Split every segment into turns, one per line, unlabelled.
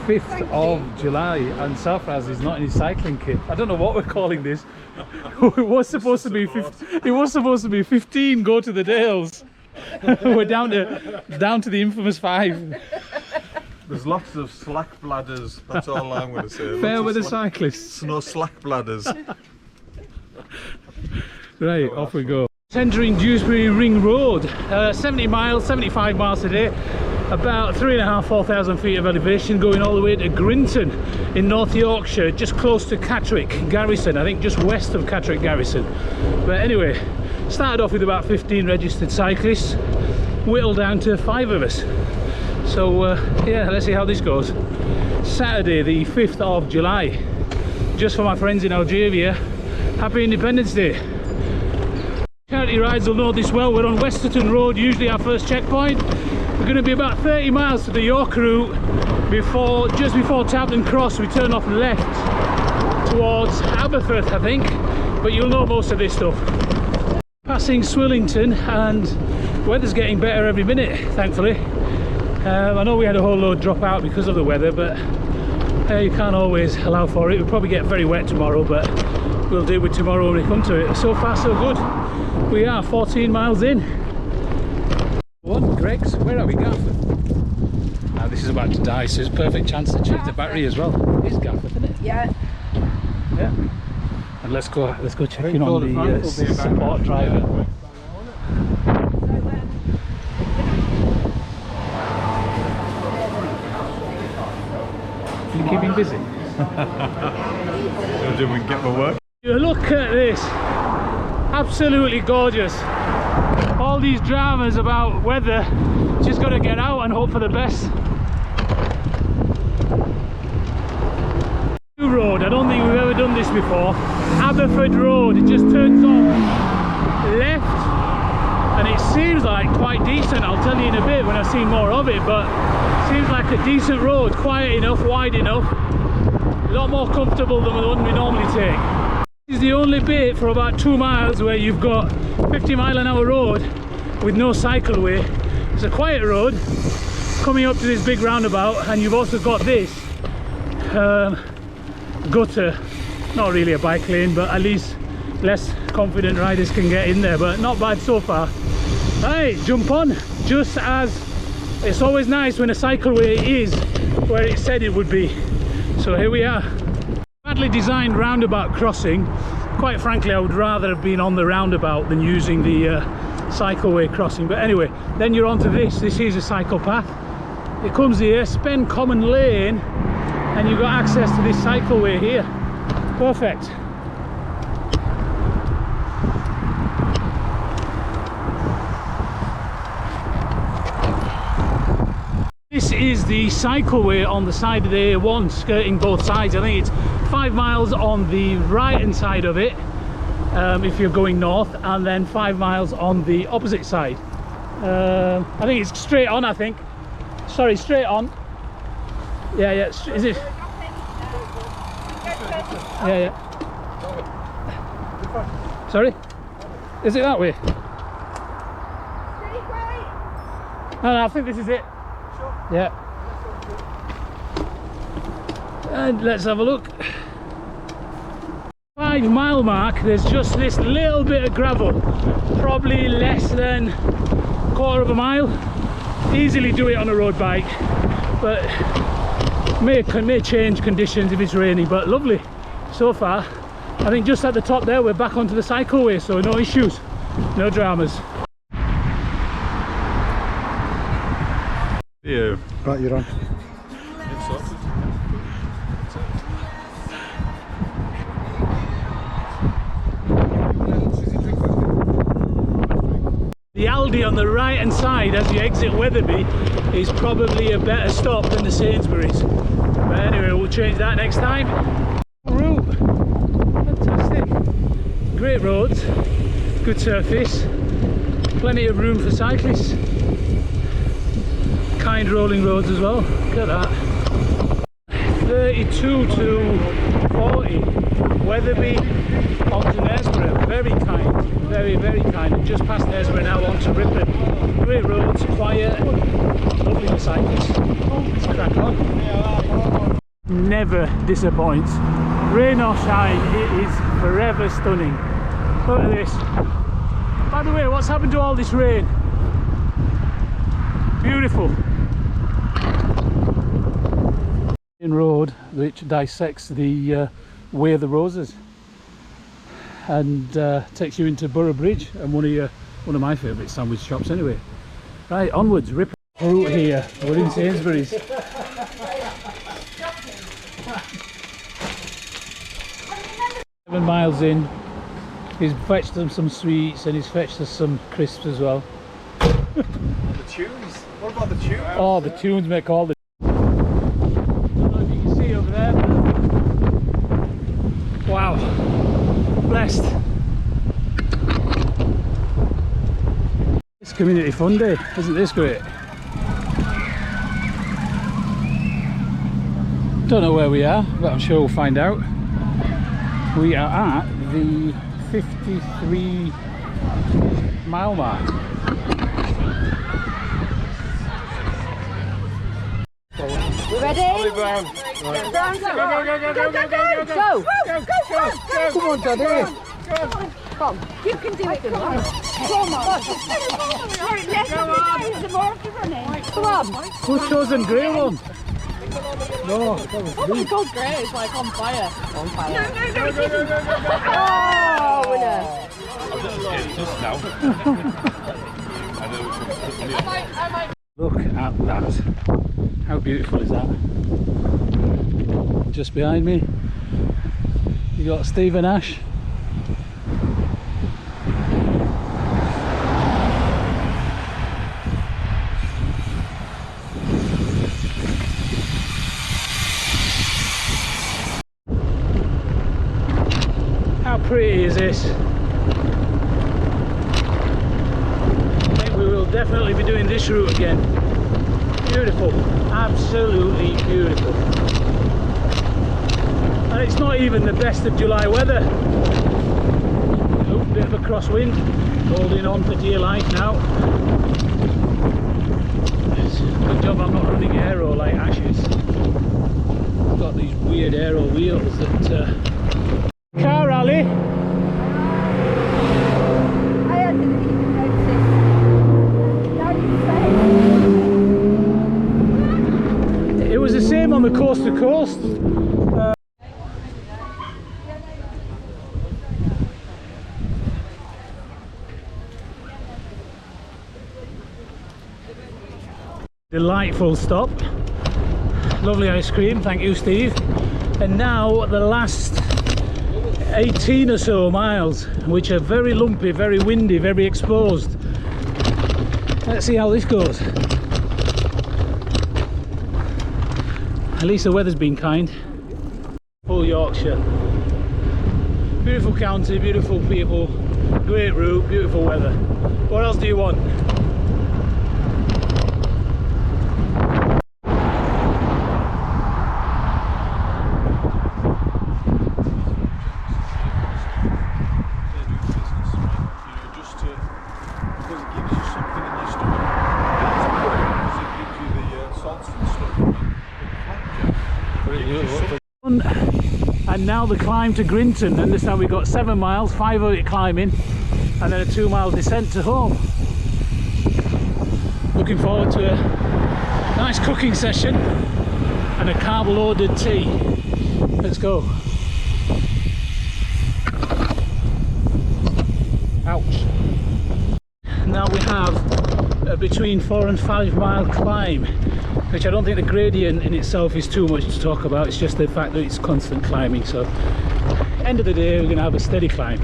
5th of July and Safraz is not in his cycling kit. I don't know what we're calling this. It was supposed to be 15 go to the Dales. We're down to the infamous 5.
There's lots of slack bladders, that's all I'm going to say.
Fair with the cyclists.
No slack bladders.
Right, off we go. Entering Dewsbury Ring Road, 70 miles, 75 miles a day, about 3,500–4,000 feet of elevation, going all the way to Grinton in North Yorkshire, just close to Catterick Garrison, I think just west of Catterick Garrison. But anyway, started off with about 15 registered cyclists, whittled down to 5 of us. So yeah, let's see how this goes. Saturday the 5th of July, just for my friends in Algeria, happy Independence Day. Charity rides will know this well. We're on Westerton Road, usually our first checkpoint. We're going to be about 30 miles to the York route. Just before Tabden Cross, we turn off left towards Aberfirth, I think. But you'll know most of this stuff. Passing Swillington, and weather's getting better every minute, thankfully. I know we had a whole load drop out because of the weather, but you can't always allow for it. We'll probably get very wet tomorrow, but we'll deal with tomorrow when we come to it. So far, so good. We are 14 miles in. Greg's, where are we, Gaff? Now this is about to die, so it's a perfect chance to change the battery as well. It's Gaff, isn't it?
Yeah.
Yeah. And let's go check in on the support driver. You keeping busy?
So we can get my work.
Look at this. Absolutely gorgeous. All these dramas about weather, just got to get out and hope for the best. New road, I don't think we've ever done this before. Aberford Road, it just turns off left, and it seems like quite decent. I'll tell you in a bit when I've seen more of it, but it seems like a decent road, quiet enough, wide enough, a lot more comfortable than the one we normally take. This is the only bit for about 2 miles where you've got 50-mile-an-hour road with no cycleway. It's a quiet road coming up to this big roundabout, and you've also got this gutter. Not really a bike lane, but at least less confident riders can get in there, but not bad so far. Right, jump on, just as it's always nice when a cycleway is where it said it would be. So here we are. Badly designed roundabout crossing. Quite frankly, I would rather have been on the roundabout than using the cycleway crossing. But anyway, then you're onto this. This is a cycle path. It comes here, spend common lane, and you've got access to this cycleway here. Perfect. This is the cycleway on the side of the A1, skirting both sides. I think it's 5 miles on the right hand side of it if you're going north, and then 5 miles on the opposite side. I think it's straight on, I think. Sorry, straight on. Yeah, is it? Yeah. Sorry? Is it that way? No, I think this is it. Yeah. And let's have a look. 5 mile mark, there's just this little bit of gravel, probably less than a quarter of a mile. Easily do it on a road bike, but may change conditions if it's raining, but lovely so far. I think just at the top there we're back onto the cycleway, so no issues, no dramas.
Yeah.
Right, you're on.
The Aldi on the right hand side as you exit Wetherby is probably a better stop than the Sainsbury's. But anyway, we'll change that next time. Route. Fantastic. Great roads, good surface, plenty of room for cyclists. Kind rolling roads as well. Look at that. 32 to 40. Wetherby onto Knaresborough. Very kind. Very, very kind. And just past Knaresborough now onto Ripon. Great roads, quiet, lovely for cyclists. Let's crack on. never disappoints. Rain or shine, it is forever stunning. Look at this. By the way, what's happened to all this rain? Beautiful. Road which dissects the Way of the Roses and takes you into Borough Bridge, and one of my favourite sandwich shops anyway. Right, onwards, rip route here. We're in Sainsbury's. 7 miles in, he's fetched them some sweets and he's fetched us some crisps as well.
The tunes. What about the tunes?
Oh, the tunes make all the... I don't know if you can see over there. Wow, blessed. It's Community Fun Day, isn't this great? Don't know where we are, but I'm sure we'll find out. We are at the 53 mile mark.
You ready?
Brown.
Brown, go!
Come on, Daddy.
Come, you can do it. Come on. Come on. Come on.
Who's chosen grey one? No, that was
Oh my
me.
God, Grey is like on fire. On fire.
No.
Oh, winner.
Look at that. How beautiful is that? Just behind me, you got Stephen Ash. How pretty is this? I think we will definitely be doing this route again. Beautiful, absolutely beautiful. And it's not even the best of July weather. Oh, bit of a crosswind, holding on for dear life now. Good job I'm not running aero like Ashes. I've got these weird aero wheels that... Car rally.
I didn't even notice. Now you say.
It was the same on the coast to coast. Delightful stop. Lovely ice cream, thank you, Steve. And now the last 18 or so miles, which are very lumpy, very windy, very exposed. Let's see how this goes. At least the weather's been kind. Full Yorkshire. Beautiful county, beautiful people, great route, beautiful weather. What else do you want? And now the climb to Grinton. Understand we've got 7 miles, 5 of it climbing, and then a 2-mile descent to home. Looking forward to a nice cooking session and a carb-loaded tea. Let's go. Ouch. Now we have a between 4 and 5 mile climb, which I don't think the gradient in itself is too much to talk about. It's just the fact that it's constant climbing. So end of the day we're going to have a steady climb.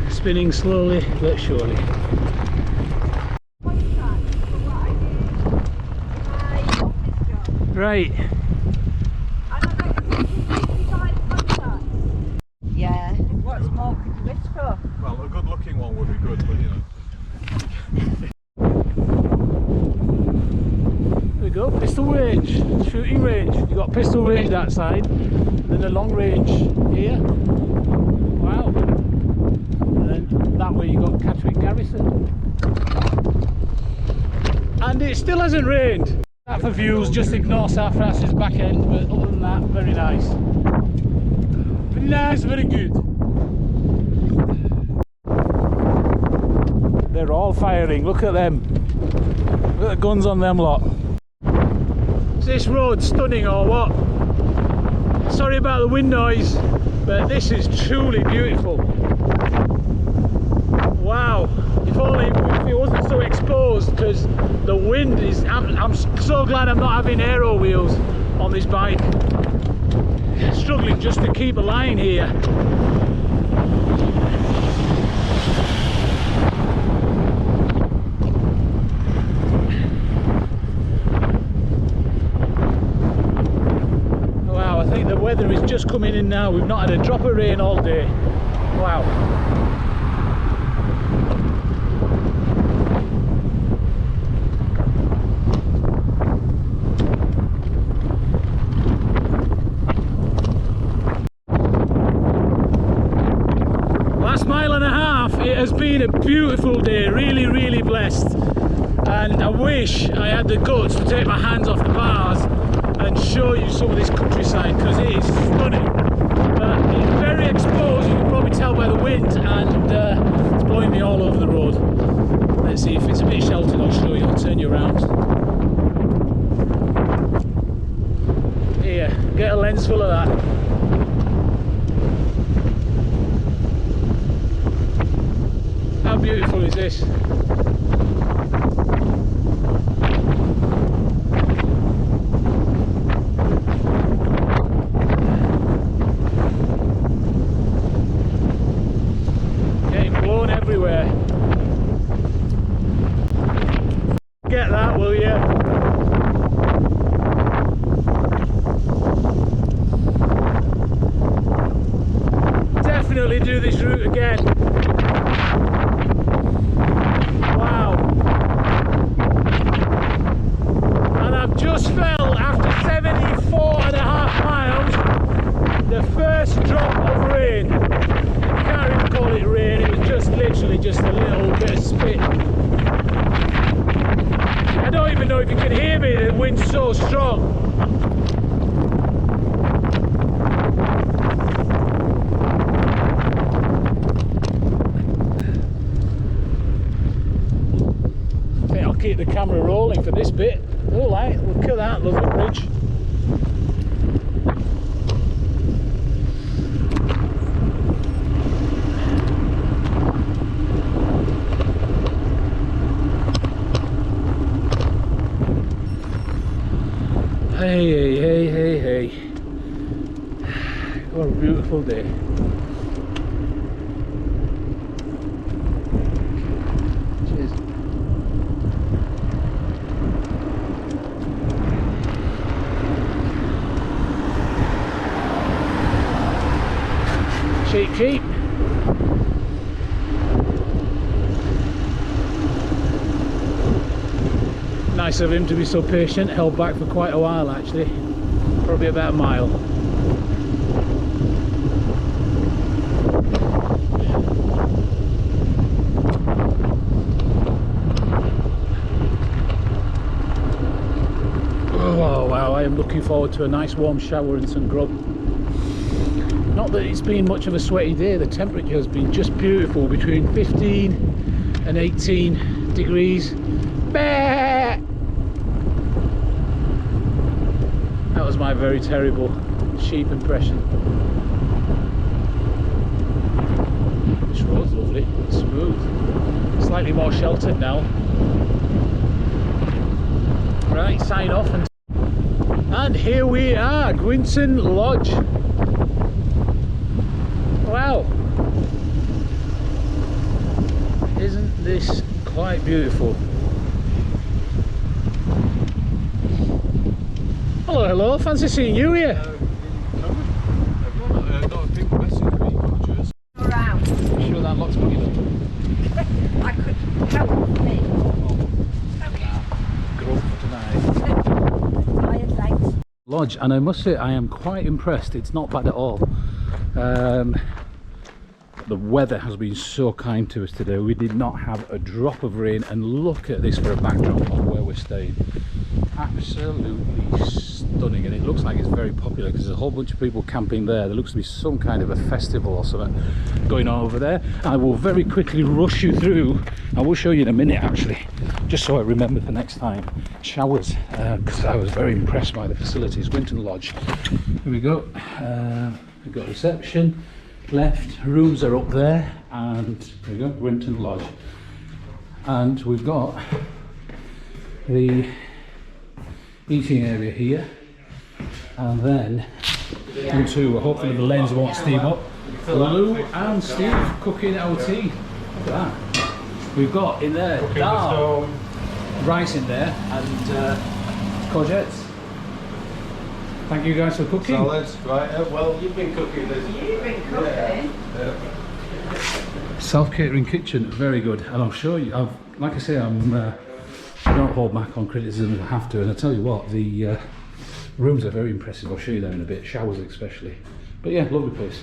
Spinning slowly but surely. Right.
Yeah. What's more could you wish for?
Well, a good looking one would be good, but you know.
There we go, pistol range, shooting range. You've got pistol range that side, then the long range here. Wow. And then that way you got Catterick Garrison. And it still hasn't rained. That for views, just ignore South Francis back end, but other than that, very nice. Very nice, very good. They're all firing, look at them. Look at the guns on them lot. Is this road stunning or what? Sorry about the wind noise, but this is truly beautiful. Wow, if only if it wasn't so exposed, because the wind is, I'm so glad I'm not having aero wheels on this bike. Struggling just to keep a line here. Wow, I think the weather is just coming in now. We've not had a drop of rain all day. Wow. It has been a beautiful day, really blessed, and I wish I had the guts to take my hands off the bars and show you some of this countryside, because it is stunning, but it's very exposed. You can probably tell by the wind, and it's blowing me all over the road. Let's see if it's a bit sheltered. I'll show you. I'll turn you around. Here, get a lens full of that. How beautiful is this? Getting blown everywhere. Get that, will you? Definitely do this route again. Just fell after 74.5 miles the first drop of rain. You can't even call it rain, it was just literally just a little bit of spit. I don't even know if you can hear me, the wind's so strong. I think I'll keep the camera rolling for this bit. Alright, look at that lovely bridge. Hey. What a beautiful day. Cheap. Nice of him to be so patient, held back for quite a while actually, probably about a mile. Oh wow, I am looking forward to a nice warm shower and some grub. Not that it's been much of a sweaty day, the temperature has been just beautiful, between 15 and 18 degrees. Bah! That was my very terrible sheep impression. This road's lovely, it's smooth, slightly more sheltered now. Right, sign off and here we are, Grinton Lodge. Wow, isn't this quite beautiful? Hello, fancy seeing you here.
Everyone got a big message for you, just
Around.
Sure that lock's big enough.
I could help me. Okay.
Grub tonight.
Tired legs.
Lodge, and I must say I am quite impressed. It's not bad at all. The weather has been so kind to us today. We did not have a drop of rain, and look at this for a backdrop of where we're staying. Absolutely absolutely stunning, and it looks like it's very popular because there's a whole bunch of people camping there. There looks to be some kind of a festival or something going on over there. I will very quickly rush you through. I will show you in a minute actually, just so I remember for next time. Showers, because I was very impressed by the facilities. Grinton Lodge. Here we go. We've got reception, left, rooms are up there, and here we go, Grinton Lodge. And we've got the eating area here, and then into, hopefully the lens won't steam up, Lou and Steve cooking our tea. Look at that. We've got in there dal, rice in there, and courgettes. Thank you guys for cooking.
Salads, right? Well, you've been cooking this.
You've been cooking.
Self-catering kitchen, very good. And I'll show you. Like I say, I don't hold back on criticism if I have to. And I tell you what, the rooms are very impressive. I'll show you them in a bit. Showers especially. But yeah, lovely place.